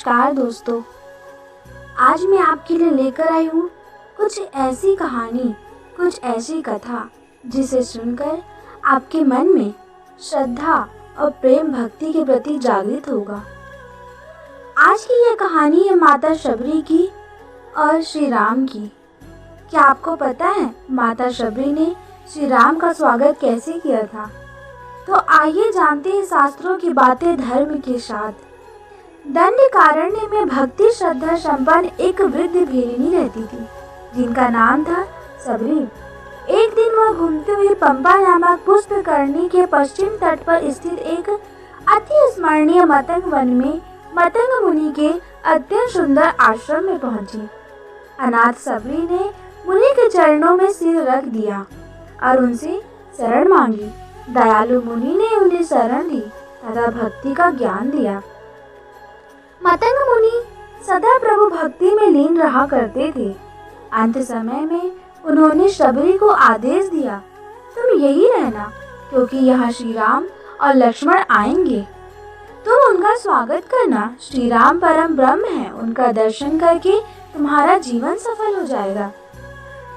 नमस्कार दोस्तों। आज मैं आपके लिए लेकर आई हूँ कुछ ऐसी कहानी, कुछ ऐसी कथा जिसे सुनकर आपके मन में श्रद्धा और प्रेम भक्ति के प्रति जागृत होगा। आज की यह कहानी है माता शबरी की और श्री राम की। क्या आपको पता है माता शबरी ने श्री राम का स्वागत कैसे किया था? तो आइए जानते हैं शास्त्रों की बातें धर्म के साथ। दंडकारण्य में भक्ति श्रद्धा संपन्न एक वृद्ध भेलिनी रहती थी जिनका नाम था शबरी। एक दिन वह घूमते हुए पंपा नामक पुष्पकरणी के पश्चिम तट पर स्थित एक अति स्मरणीय मतंग वन में मतंग मुनि के अत्यंत सुंदर आश्रम में पहुंची। अनाथ शबरी ने मुनि के चरणों में सिर रख दिया और उनसे शरण मांगी। दयालु मुनि ने उन्हें शरण दी तथा भक्ति का ज्ञान दिया। मतंग मुनि सदा प्रभु भक्ति में लीन रहा करते थे। अंत समय में उन्होंने शबरी को आदेश दिया, तुम यही रहना क्योंकि यहाँ श्री राम और लक्ष्मण आएंगे। तुम उनका स्वागत करना। श्री राम परम ब्रह्म हैं, उनका दर्शन करके तुम्हारा जीवन सफल हो जाएगा।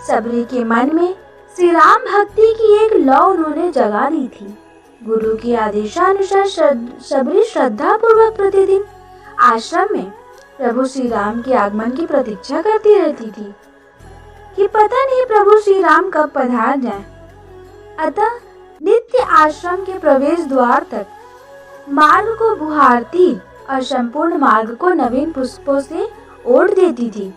शबरी के मन में श्री राम भक्ति की एक लौ उन्होंने जगा दी थी। गुरु के आदेशानुसार शबरी श्रद्धा पूर्वक प्रतिदिन आश्रम में प्रभु श्री राम के आगमन की प्रतीक्षा करती रहती थी कि पता नहीं प्रभु श्री राम कब पधार जाए। अतः नित्य आश्रम के प्रवेश द्वार तक मार्ग को बुहारती और संपूर्ण मार्ग को नवीन पुष्पों से ओढ़ देती थी।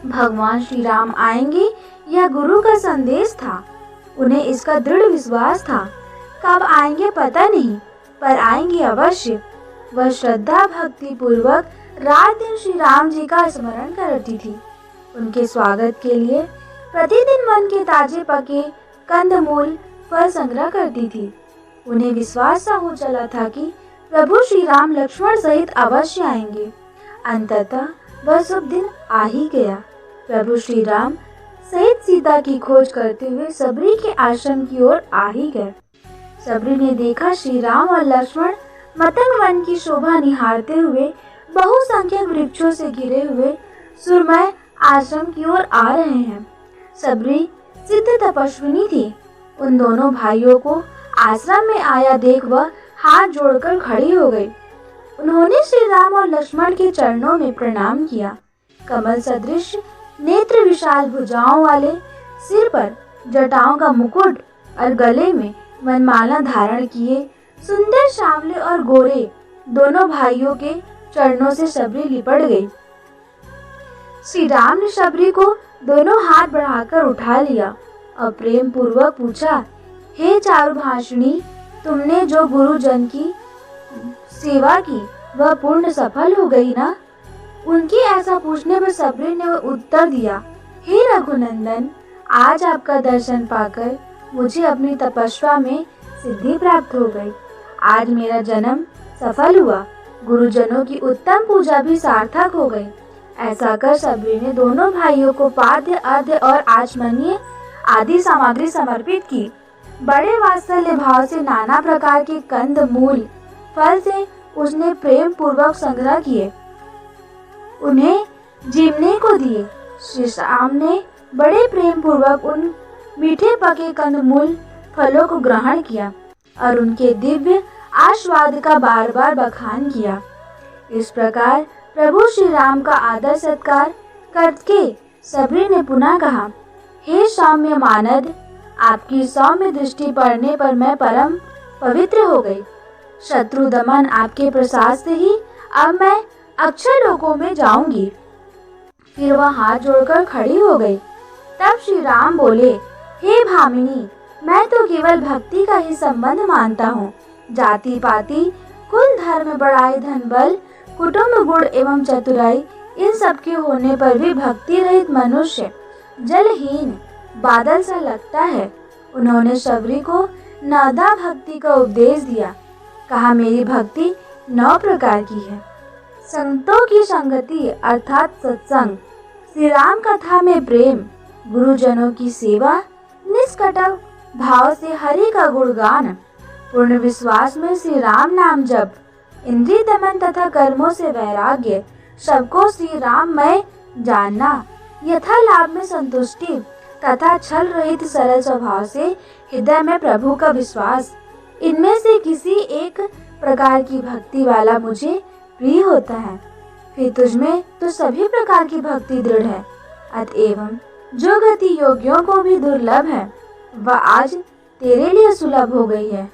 भगवान श्री राम आएंगे यह गुरु का संदेश था। उन्हें इसका दृढ़ विश्वास था। कब आएंगे पता नहीं, पर आएंगे अवश्य। वह श्रद्धा भक्ति पूर्वक रात दिन श्री राम जी का स्मरण करती थी। उनके स्वागत के लिए प्रतिदिन वन के ताजे पके कंदमूल फल संग्रह करती थी। उन्हें विश्वास सा हो चला था कि प्रभु श्री राम लक्ष्मण सहित अवश्य आएंगे। अंततः वह शुभ दिन आ ही गया। प्रभु श्री राम सहित सीता की खोज करते हुए शबरी के आश्रम की ओर आ ही गए। शबरी ने देखा श्री राम और लक्ष्मण मतंग वन की शोभा निहारते हुए बहुसंख्यक वृक्षों से घिरे हुए सुरमय आश्रम की ओर आ रहे हैं। शबरी सिद्ध तपस्विनी थी। उन दोनों भाइयों को आश्रम में आया देख वह हाथ जोड़कर खड़ी हो गई। उन्होंने श्री राम और लक्ष्मण के चरणों में प्रणाम किया। कमल सदृश नेत्र, विशाल भुजाओं वाले, सिर पर जटाओं का मुकुट और गले में वनमाला धारण किए सुंदर सांवले और गोरे दोनों भाइयों के चरणों से शबरी लिपट गई। श्री राम ने शबरी को दोनों हाथ बढ़ाकर उठा लिया और प्रेम पूर्वक पूछा, हे चारुभाषिणी, तुमने जो गुरुजन की सेवा की वह पूर्ण सफल हो गई ना? उनके ऐसा पूछने पर शबरी ने उत्तर दिया, हे रघुनंदन, आज आपका दर्शन पाकर मुझे अपनी तपस्या में सिद्धि प्राप्त हो गई। आज मेरा जन्म सफल हुआ। गुरुजनों की उत्तम पूजा भी सार्थक हो गई। ऐसा कर शबरी ने दोनों भाइयों को पाद्य, अर्घ्य और आचमनीय आदि सामग्री समर्पित की। बड़े वात्सल्य भाव से नाना प्रकार के कंद मूल फल से उसने प्रेम पूर्वक संग्रह किए, उन्हें जीवने को दिए। श्री राम ने बड़े प्रेम पूर्वक उन मीठे पके कंदमूल फलों को ग्रहण किया और उनके दिव्य आस्वाद का बार बार बखान किया। इस प्रकार प्रभु श्री राम का आदर सत्कार करके शबरी ने पुनः कहा, हे सौम्य मानद, आपकी सौम्य दृष्टि पड़ने पर मैं परम पवित्र हो गई। शत्रु दमन आपके प्रसाद से ही अब मैं अक्षर लोकों में जाऊंगी। फिर वह हाथ जोड़कर खड़ी हो गई। तब श्री राम बोले, हे भामिनी, मैं तो केवल भक्ति का ही संबंध मानता हूँ। जाति पाति, कुल, धर्म, बड़ाई, धन बल, कुटुंब, गुण एवं चतुराई, इन सब के होने पर भी भक्ति रहित मनुष्य जलहीन बादल सा लगता है। उन्होंने शबरी को नवधा भक्ति का उपदेश दिया। कहा, मेरी भक्ति 9 प्रकार की है। संतों की संगति अर्थात सत्संग, श्री राम कथा में प्रेम, गुरुजनों की सेवा, निष्कटक भाव से हरि का गुणगान, पूर्ण विश्वास में श्री राम नाम जप, इंद्रिय दमन तथा कर्मों से वैराग्य, सबको श्री राममय जानना, यथा लाभ में संतुष्टि तथा छल रहित सरल स्वभाव से हृदय में प्रभु का विश्वास, इनमें से किसी एक प्रकार की भक्ति वाला मुझे प्रिय होता है। फिर तुझमें तो सभी प्रकार की भक्ति दृढ़ है। अतएव जो गति योगियों को भी दुर्लभ है, वह आज तेरे लिए सुलभ हो गई है।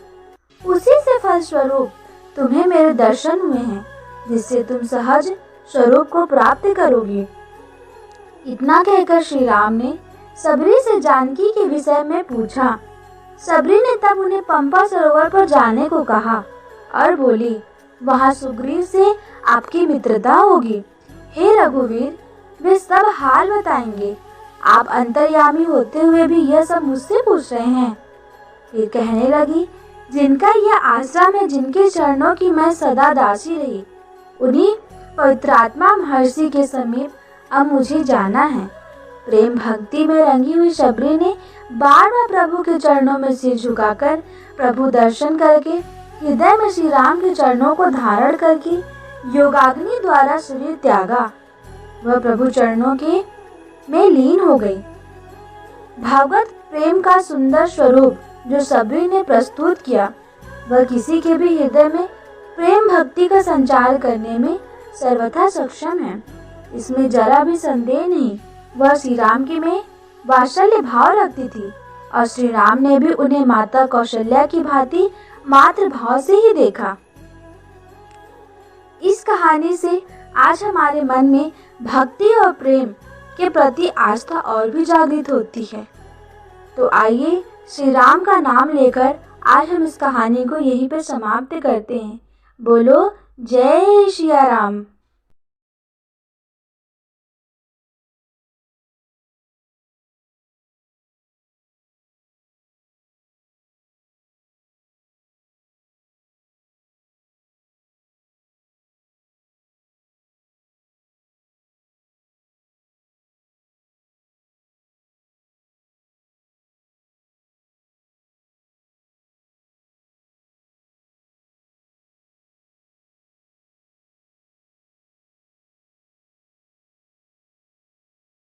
उसी से फलस्वरूप तुम्हें मेरे दर्शन हुए हैं, जिससे तुम सहज स्वरूप को प्राप्त करोगे। इतना कहकर श्री राम ने सबरी से जानकी के विषय में पूछा। सबरी ने तब उन्हें पंपा सरोवर पर जाने को कहा और बोली, वहां सुग्रीव से आपकी मित्रता होगी। हे रघुवीर, वे सब हाल बताएंगे। आप अंतर्यामी होते हुए भी यह सब मुझसे पूछ रहे हैं। फिर कहने लगी, जिनका यह आश्रम है, जिनके चरणों की मैं सदा दासी रही, उन्हीं पवित्रात्मा महर्षि के समीप अब मुझे जाना है। प्रेम भक्ति में रंगी हुई शबरी ने बार बार प्रभु के चरणों में सिर झुकाकर प्रभु दर्शन करके हृदय में श्री राम के चरणों को धारण करके योगाग्नि द्वारा शरीर त्यागा। वह प्रभु चरणों के में लीन हो गई। भागवत प्रेम का सुंदर स्वरूप जो सबरी ने प्रस्तुत किया, वह किसी के भी हृदय में प्रेम भक्ति का संचार करने में सर्वथा सक्षम है। इसमें जरा भी संदेह नहीं। वह श्री राम की में वात्सल्य भाव रखती थी और श्री राम ने भी उन्हें माता कौशल्या की भांति मातृ भाव से ही देखा। इस कहानी से आज हमारे मन में भक्ति और प्रेम के प्रति आस्था और भी जागृत होती है। तो आइए श्री राम का नाम लेकर आज हम इस कहानी को यहीं पर समाप्त करते हैं। बोलो जय श्री राम।